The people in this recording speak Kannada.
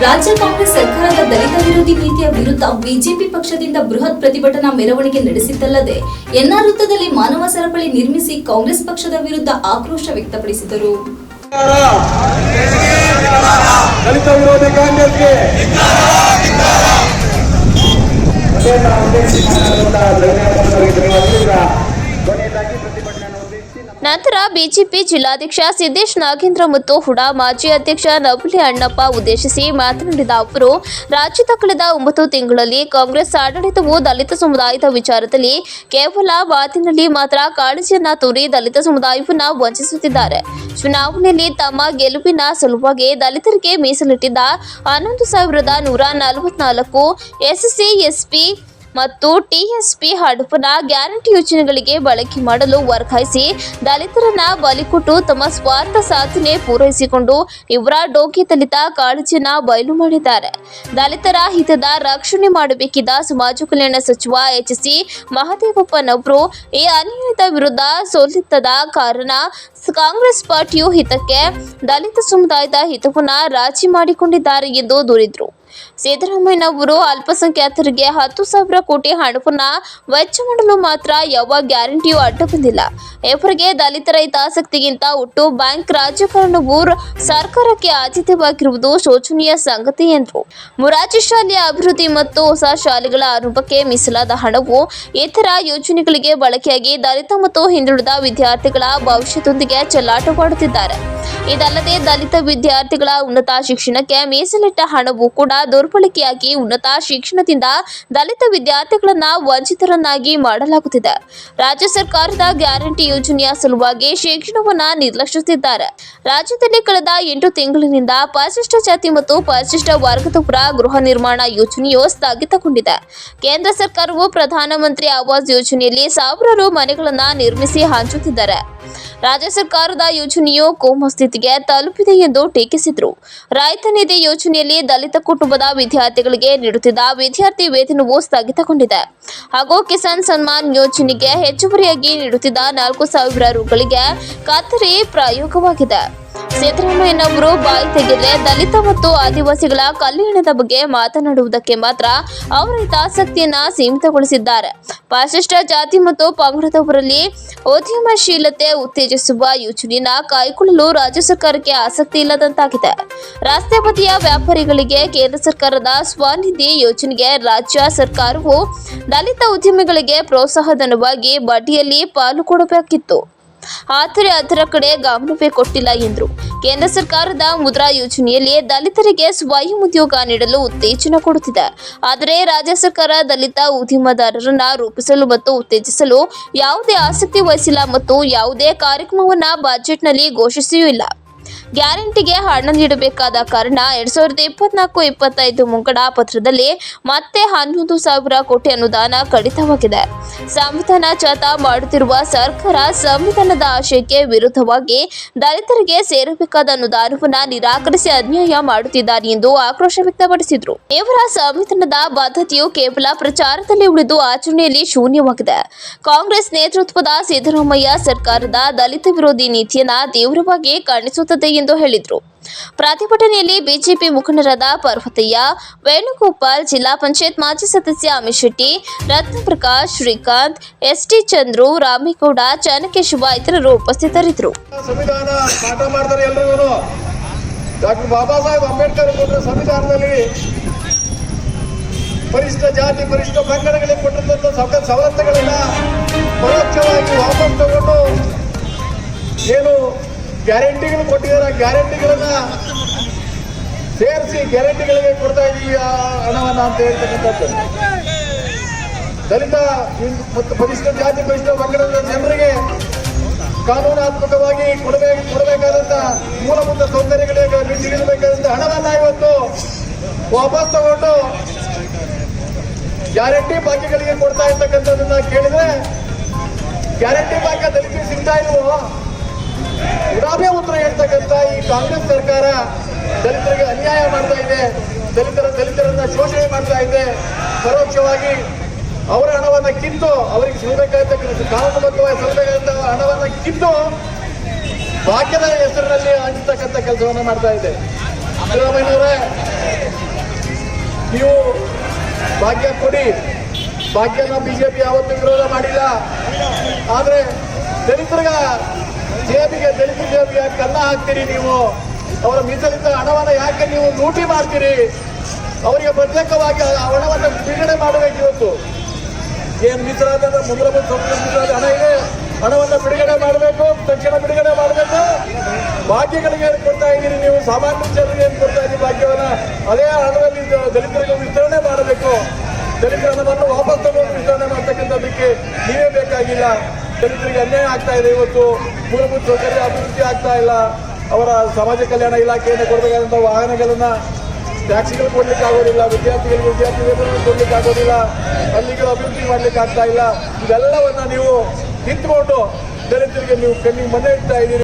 ರಾಜ್ಯ ಕಾಂಗ್ರೆಸ್ ಸರ್ಕಾರದ ದಲಿತ ವಿರೋಧಿ ನೀತಿಯ ವಿರುದ್ಧ ಬಿಜೆಪಿ ಪಕ್ಷದಿಂದ ಬೃಹತ್ ಪ್ರತಿಭಟನಾ ಮೆರವಣಿಗೆ ನಡೆಸಿದ್ದಲ್ಲದೆ ಎನ್ಆರ್ ವೃತ್ತದಲ್ಲಿ ಮಾನವ ಸರಪಳಿ ನಿರ್ಮಿಸಿ ಕಾಂಗ್ರೆಸ್ ಪಕ್ಷದ ವಿರುದ್ಧ ಆಕ್ರೋಶ ವ್ಯಕ್ತಪಡಿಸಿದರು. ದಲಿತ ವಿರೋಧಿ ಕಾಂಗ್ರೆಸ್ಗೆ ನಂತರ ಬಿಜೆಪಿ ಜಿಲ್ಲಾಧ್ಯಕ್ಷ ಸಿದ್ದೇಶ್ ನಾಗೇಂದ್ರ ಮತ್ತು ಹುಡಾ ಮಾಜಿ ಅಧ್ಯಕ್ಷ ನವಲಿ ಅಣ್ಣಪ್ಪ ಉದ್ದೇಶಿಸಿ ಮಾತನಾಡಿದ ಅವರು, ರಾಜ್ಯದ ಕಳೆದ 9 ತಿಂಗಳಲ್ಲಿ ಕಾಂಗ್ರೆಸ್ ಆಡಳಿತವು ದಲಿತ ಸಮುದಾಯದ ವಿಚಾರದಲ್ಲಿ ಕೇವಲ ಮಾತಿನಲ್ಲಿ ಮಾತ್ರ ಕಾಳಜಿಯನ್ನ ತೋರಿ ದಲಿತ ಸಮುದಾಯವನ್ನು ವಂಚಿಸುತ್ತಿದ್ದಾರೆ. ಚುನಾವಣೆಯಲ್ಲಿ ತಮ್ಮ ಗೆಲುವಿನ ಸಲುವಾಗಿ ದಲಿತರಿಗೆ ಮೀಸಲಿಟ್ಟಿದ್ದ 11,144 ಎಸ್ಸಿ, ಎಸ್ಪಿ ಮತ್ತು ಟಿಎಸ್ಪಿ ಹಡಪನ ಗ್ಯಾರಂಟಿ ಯೋಜನೆಗಳಿಗೆ ಬಳಕೆ ಮಾಡಲು ವರ್ಗಾಯಿಸಿ ದಲಿತರನ್ನ ಬಲಿಕೊಟ್ಟು ತಮ್ಮ ಸ್ವಾರ್ಥ ಸಾಧನೆ ಪೂರೈಸಿಕೊಂಡು ಇವರ ಡೋಂಗಿ ದಲಿತ ಕಾಳಜಿಯನ್ನ ಬಯಲು ಮಾಡಿದ್ದಾರೆ. ದಲಿತರ ಹಿತದ ರಕ್ಷಣೆ ಮಾಡಬೇಕಿದ್ದ ಸಮಾಜ ಕಲ್ಯಾಣ ಸಚಿವ ಎಚ್.ಸಿ. ಮಹದೇವಪ್ಪನವರು ಈ ಅನ್ಯಾಯದ ವಿರುದ್ಧ ಸೋಲಿತ್ತದ ಕಾರಣ ಕಾಂಗ್ರೆಸ್ ಪಾರ್ಟಿಯು ಹಿತಕ್ಕೆ ದಲಿತ ಸಮುದಾಯದ ಹಿತವನ್ನ ರಾಜಿ ಮಾಡಿಕೊಂಡಿದ್ದಾರೆ ಎಂದು ದೂರಿದರು. ಸಿದ್ದರಾಮಯ್ಯನವರು ಅಲ್ಪಸಂಖ್ಯಾತರಿಗೆ 10,000 ಕೋಟಿ ಹಣವನ್ನ ವೆಚ್ಚ ಮಾಡಲು ಮಾತ್ರ ಯಾವ ಗ್ಯಾರಂಟಿಯೂ ಅಡ್ಡ ಬಂದಿಲ್ಲ. ಇವರಿಗೆ ದಲಿತರ ಹಿತಾಸಕ್ತಿಗಿಂತ ಒಟ್ಟು ಬ್ಯಾಂಕ್ ರಾಜಕಾರಣವು ಸರ್ಕಾರಕ್ಕೆ ಆದ್ಯತೆವಾಗಿರುವುದು ಶೋಚನೀಯ ಸಂಗತಿ ಎಂದರು. ಮೊರಾರ್ಜಿ ಶಾಲೆಯ ಅಭಿವೃದ್ಧಿ ಮತ್ತು ಹೊಸ ಶಾಲೆಗಳ ಆರಂಭಕ್ಕೆ ಮೀಸಲಾದ ಹಣವು ಇತರ ಯೋಜನೆಗಳಿಗೆ ಬಳಕೆಯಾಗಿ ದಲಿತ ಮತ್ತು ಹಿಂದುಳಿದ ವಿದ್ಯಾರ್ಥಿಗಳ ಭವಿಷ್ಯದೊಂದಿಗೆ ಚೆಲ್ಲಾಟವಾಡುತ್ತಿದ್ದಾರೆ. ಇದಲ್ಲದೆ ದಲಿತ ವಿದ್ಯಾರ್ಥಿಗಳ ಉನ್ನತ ಶಿಕ್ಷಣಕ್ಕೆ ಮೀಸಲಿಟ್ಟ ಹಣವು ಕೂಡ ದುರ್ಬಳಕೆಯಾಗಿ ಉನ್ನತ ಶಿಕ್ಷಣದಿಂದ ದಲಿತ ವಿದ್ಯಾರ್ಥಿಗಳನ್ನ ವಂಚಿತರನ್ನಾಗಿ ಮಾಡಲಾಗುತ್ತಿದೆ. ರಾಜ್ಯ ಸರ್ಕಾರದ ಗ್ಯಾರಂಟಿ ಯೋಜನೆಯ ಸಲುವಾಗಿ ಶಿಕ್ಷಣವನ್ನ ನಿರ್ಲಕ್ಷಿಸುತ್ತಿದ್ದಾರೆ. ರಾಜ್ಯದಲ್ಲಿ ಕಳೆದ 8 ತಿಂಗಳಿನಿಂದ ಪರಿಶಿಷ್ಟ ಜಾತಿ ಮತ್ತು ಪರಿಶಿಷ್ಟ ವರ್ಗದವರ ಗೃಹ ನಿರ್ಮಾಣ ಯೋಜನೆಯು ಸ್ಥಗಿತಗೊಂಡಿದೆ. ಕೇಂದ್ರ ಸರ್ಕಾರವು ಪ್ರಧಾನಮಂತ್ರಿ ಆವಾಸ್ ಯೋಜನೆಯಲ್ಲಿ ಸಾವಿರಾರು ಮನೆಗಳನ್ನ ನಿರ್ಮಿಸಿ ಹಂಚುತ್ತಿದ್ದಾರೆ. ರಾಜ್ಯ ಸರ್ಕಾರದ ಯೋಜನೆಯು ಕೋಮು ಸ್ಥಿತಿಗೆ ತಲುಪಿದೆ ಎಂದು ಟೀಕಿಸಿದರು. ರೈತ ನಿಧಿ ಯೋಜನೆಯಲ್ಲಿ ದಲಿತ ಕುಟುಂಬದ ವಿದ್ಯಾರ್ಥಿಗಳಿಗೆ ನೀಡುತ್ತಿದ್ದ ವಿದ್ಯಾರ್ಥಿ ವೇತನವು ಸ್ಥಗಿತಗೊಂಡಿದೆ ಹಾಗೂ ಕಿಸಾನ್ ಸನ್ಮಾನ್ ಯೋಜನೆಗೆ ಹೆಚ್ಚುವರಿಯಾಗಿ ನೀಡುತ್ತಿದ್ದ 4,000 ರುಗಳಿಗೆ ಕತ್ತರಿ ಪ್ರಯೋಗವಾಗಿದೆ. ಸಿದ್ದರಾಮಯ್ಯನವರು ಬಾಯಿ ತೆಗೆದರೆ ದಲಿತ ಮತ್ತು ಆದಿವಾಸಿಗಳ ಕಲ್ಯಾಣದ ಬಗ್ಗೆ ಮಾತನಾಡುವುದಕ್ಕೆ ಮಾತ್ರ ಅವರ ಹಿತಾಸಕ್ತಿಯನ್ನ ಸೀಮಿತಗೊಳಿಸಿದ್ದಾರೆ. ಪರಿಶಿಷ್ಟ ಜಾತಿ ಮತ್ತು ಪಂಗಡದವರಲ್ಲಿ ಉದ್ಯಮಶೀಲತೆ ಉತ್ತೇಜಿಸುವ ಯೋಜನೆಯನ್ನ ಕೈಗೊಳ್ಳಲು ರಾಜ್ಯ ಸರ್ಕಾರಕ್ಕೆ ಆಸಕ್ತಿ ಇಲ್ಲದಂತಾಗಿದೆ. ರಸ್ತೆ ಬದಿಯ ವ್ಯಾಪಾರಿಗಳಿಗೆ ಕೇಂದ್ರ ಸರ್ಕಾರದ ಸ್ವನಿಧಿ ಯೋಜನೆಗೆ ರಾಜ್ಯ ಸರ್ಕಾರವು ದಲಿತ ಉದ್ಯಮಿಗಳಿಗೆ ಪ್ರೋತ್ಸಾಹಧನವಾಗಿ ಬಡ್ಡಿಯಲ್ಲಿ ಪಾಲು ಕೊಡಬೇಕಿತ್ತು. ಆದರೆ ಅದರ ಕಡೆ ಗಮನವೇ ಕೊಟ್ಟಿಲ್ಲ ಎಂದರು. ಕೇಂದ್ರ ಸರ್ಕಾರದ ಮುದ್ರಾ ಯೋಜನೆಯಲ್ಲಿ ದಲಿತರಿಗೆ ಸ್ವಯಂ ಉದ್ಯೋಗ ನೀಡಲು ಉತ್ತೇಜನ ಕೊಡುತ್ತಿದೆ. ಆದರೆ ರಾಜ್ಯ ಸರ್ಕಾರ ದಲಿತ ಉದ್ಯಮದಾರರನ್ನ ರೂಪಿಸಲು ಮತ್ತು ಉತ್ತೇಜಿಸಲು ಯಾವುದೇ ಆಸಕ್ತಿ ವಹಿಸಿಲ್ಲ ಮತ್ತು ಯಾವುದೇ ಕಾರ್ಯಕ್ರಮವನ್ನ ಬಜೆಟ್ನಲ್ಲಿ ಘೋಷಿಸಿಯೂ ಇಲ್ಲ. ಗ್ಯಾರಂಟಿಗೆ ಹಣ ನೀಡಬೇಕಾದ ಕಾರಣ 2024-25 ಮುಂಗಡ ಪತ್ರದಲ್ಲಿ ಮತ್ತೆ 11,000 ಕೋಟಿ ಅನುದಾನ ಕಡಿತವಾಗಿದೆ. ಸಂವಿಧಾನ ಜಾಥಾ ಮಾಡುತ್ತಿರುವ ಸರ್ಕಾರ ಸಂವಿಧಾನದ ಆಶಯಕ್ಕೆ ವಿರುದ್ಧವಾಗಿ ದಲಿತರಿಗೆ ಸೇರಬೇಕಾದ ಅನುದಾನವನ್ನು ನಿರಾಕರಿಸಿ ಅನ್ಯಾಯ ಮಾಡುತ್ತಿದ್ದಾರೆ ಎಂದು ಆಕ್ರೋಶ ವ್ಯಕ್ತಪಡಿಸಿದರು. ಇವರ ಸಂವಿಧಾನದ ಬದ್ಧತೆಯು ಕೇವಲ ಪ್ರಚಾರದಲ್ಲಿ ಉಳಿದು ಆಚರಣೆಯಲ್ಲಿ ಶೂನ್ಯವಾಗಿದೆ. ಕಾಂಗ್ರೆಸ್ ನೇತೃತ್ವದ ಸಿದ್ದರಾಮಯ್ಯ ಸರ್ಕಾರದ ದಲಿತ ವಿರೋಧಿ ನೀತಿಯನ್ನ ತೀವ್ರವಾಗಿ ಖಂಡಿಸುತ್ತದೆ ಎಂದು ಹೇಳಿದರು. ಪ್ರತಿಭಟನೆಯಲ್ಲಿ ಬಿಜೆಪಿ ಮುಖಂಡರಾದ ಪರ್ವತಯ್ಯ, ವೇಣುಗೋಪಾಲ್, ಜಿಲ್ಲಾ ಪಂಚಾಯತ್ ಮಾಜಿ ಸದಸ್ಯ ಅಮಿತ್ ಶೆಟ್ಟಿ, ರತ್ನಪ್ರಕಾಶ್, ಶ್ರೀಕಾಂತ್, ಎಸ್ಟಿ ಚಂದ್ರು, ರಾಮೇಗೌಡ, ಚಾಣಕೇಶವ ಇತರರು ಉಪಸ್ಥಿತರಿದ್ದರು. ಸಂವಿಧಾನ ಪಾಠ ಮಾಡ್ತಾರೆ ಎಲ್ಲರೂ. ಡಾಕ್ಟರ್ ಬಾಬಾ ಸಾಹೇಬ್ ಅಂಬೇಡ್ಕರ್ ಕೊಟ್ಟ ಸಂವಿಧಾನದಲ್ಲಿ ಪರಿಶಿಷ್ಟ ಜಾತಿ ಪರಿಶಿಷ್ಟ ಪಂಗಡಗಳಿಗೆ ಕೊಟ್ಟಿರುವಂತಹ ಸವಲತ್ತುಗಳನ್ನ ಪರೋಕ್ಷವಾಗಿ ವಾಪಸ್ ತಗೊಂಡು ಏನು ಗ್ಯಾರಂಟಿಗಳು ಕೊಟ್ಟಿದ್ದಾರೆ, ಗ್ಯಾರಂಟಿಗಳನ್ನ ಸೇರಿಸಿ ಗ್ಯಾರಂಟಿಗಳಿಗೆ ಕೊಡ್ತಾ ಇದೀವಿ ಹಣವನ್ನ ಅಂತ ಹೇಳ್ತಕ್ಕಂಥದ್ದು. ದಲಿತ ಮತ್ತು ಪರಿಶಿಷ್ಟ ಜಾತಿ ಪರಿಶಿಷ್ಟ ಪಂಗಡದ ಜನರಿಗೆ ಕಾನೂನಾತ್ಮಕವಾಗಿ ಕೊಡಬೇಕಾದಂತ ಮೂಲಭೂತ ಸೌಕರ್ಯಗಳಿಗೆ ನೀಡಬೇಕಾದಂತ ಹಣವನ್ನ ಇವತ್ತು ವಾಪಸ್ ತಗೊಂಡು ಗ್ಯಾರಂಟಿ ಬಾಕಿಗಳಿಗೆ ಕೊಡ್ತಾ ಇರ್ತಕ್ಕಂಥದ್ದನ್ನ ಕೇಳಿದ್ರೆ, ಗ್ಯಾರಂಟಿ ಬಾಕಿ ದಲಿತರಿಗೆ ಸಿಗ್ತಾ ಇಲ್ವೋ? ಉಡಾಫೆ ಉತ್ತರ ಹೇಳ್ತಕ್ಕಂಥ ಈ ಕಾಂಗ್ರೆಸ್ ಸರ್ಕಾರ ದಲಿತರಿಗೆ ಅನ್ಯಾಯ ಮಾಡ್ತಾ ಇದೆ, ದಲಿತರನ್ನ ಶೋಷಣೆ ಮಾಡ್ತಾ ಇದೆ. ಪರೋಕ್ಷವಾಗಿ ಅವರ ಹಣವನ್ನ ಕಿತ್ತು ಅವರಿಗೆ ಸಿಗಬೇಕಾದಂತ ಕಾನೂನುಬದ್ಧವಾಗಿ ಸಿಗಬೇಕಾದಂತ ಹಣವನ್ನ ಕಿತ್ತು ಭಾಗ್ಯದ ಹೆಸರಿನಲ್ಲಿ ಹಂಚತಕ್ಕಂಥ ಕೆಲಸವನ್ನ ಮಾಡ್ತಾ ಇದೆ. ಸಿದ್ದರಾಮಯ್ಯನವರೇ, ನೀವು ಭಾಗ್ಯ ಕೊಡಿ. ಭಾಗ್ಯನ ಬಿಜೆಪಿ ಯಾವತ್ತೂ ವಿರೋಧ ಮಾಡಿಲ್ಲ. ಆದ್ರೆ ದಲಿತರ ಜೇಬಿಗೆ ಕನ್ನ ಹಾಕ್ತೀರಿ ನೀವು. ಅವರ ಮೀಸಲಿದ್ದ ಹಣವನ್ನ ಯಾಕೆ ನೀವು ಲೂಟಿ ಮಾಡ್ತೀರಿ? ಅವರಿಗೆ ಪ್ರತ್ಯೇಕವಾಗಿ ಆ ಹಣವನ್ನು ಬಿಡುಗಡೆ ಮಾಡಬೇಕು. ಇವತ್ತು ಏನು ಮೀಸಲಾದ ಮೂಲಭೂತ ಸೌಕರ್ಯ ಹಣ ಇದೆ, ಹಣವನ್ನು ಬಿಡುಗಡೆ ಮಾಡಬೇಕು, ತಕ್ಷಣ ಬಿಡುಗಡೆ ಮಾಡಬೇಕು. ಭಾಗ್ಯಗಳಿಗೆ ಏನು ಕೊಡ್ತಾ ಇದ್ದೀರಿ ನೀವು? ಸಾಮಾನ್ಯ ಜನರಿಗೆ ಏನು ಕೊಡ್ತಾ ಇದ್ದೀರಿ ಭಾಗ್ಯವನ್ನ? ಅದೇ ಹಣದಲ್ಲಿ ದಲಿತರಿಗೆ ವಿತರಣೆ ಮಾಡಬೇಕು. ದಲಿತರ ಹಣವನ್ನು ವಾಪಸ್ ತಗೊಂಡು ವಿತರಣೆ ಮಾಡ್ತಕ್ಕಂಥದ್ದಕ್ಕೆ ನೀವೇ ಬೇಕಾಗಿಲ್ಲ. ದಲಿತರಿಗೆ ಅನ್ಯಾಯ ಆಗ್ತಾ ಇದೆ. ಇವತ್ತು ಮೂಲಭೂತ ಸೌಕರ್ಯ ಅಭಿವೃದ್ಧಿ ಆಗ್ತಾ ಇಲ್ಲ. ಅವರ ಸಮಾಜ ಕಲ್ಯಾಣ ಇಲಾಖೆಯಿಂದ ಕೊಡಬೇಕಾದಂಥ ವಾಹನಗಳನ್ನ ಟ್ಯಾಕ್ಸಿಗಳು ಕೊಡ್ಲಿಕ್ಕೆ ಆಗೋದಿಲ್ಲ, ವಿದ್ಯಾರ್ಥಿಗಳಿಗೆ ವಿದ್ಯಾರ್ಥಿ ವೇತನ ಕೊಡ್ಲಿಕ್ಕೆ ಆಗೋದಿಲ್ಲ, ಅಲ್ಲಿಗೆ ಅಭಿವೃದ್ಧಿ ಮಾಡ್ಲಿಕ್ಕೆ ಆಗ್ತಾ ಇಲ್ಲ. ಇದೆಲ್ಲವನ್ನ ನೀವು ಕಿತ್ಕೊಂಡು ದಲಿತರಿಗೆ ನೀವು ಕಣ್ಣಿಗೆ ಮನೆ ಇಡ್ತಾ ಇದ್ದೀರಿ.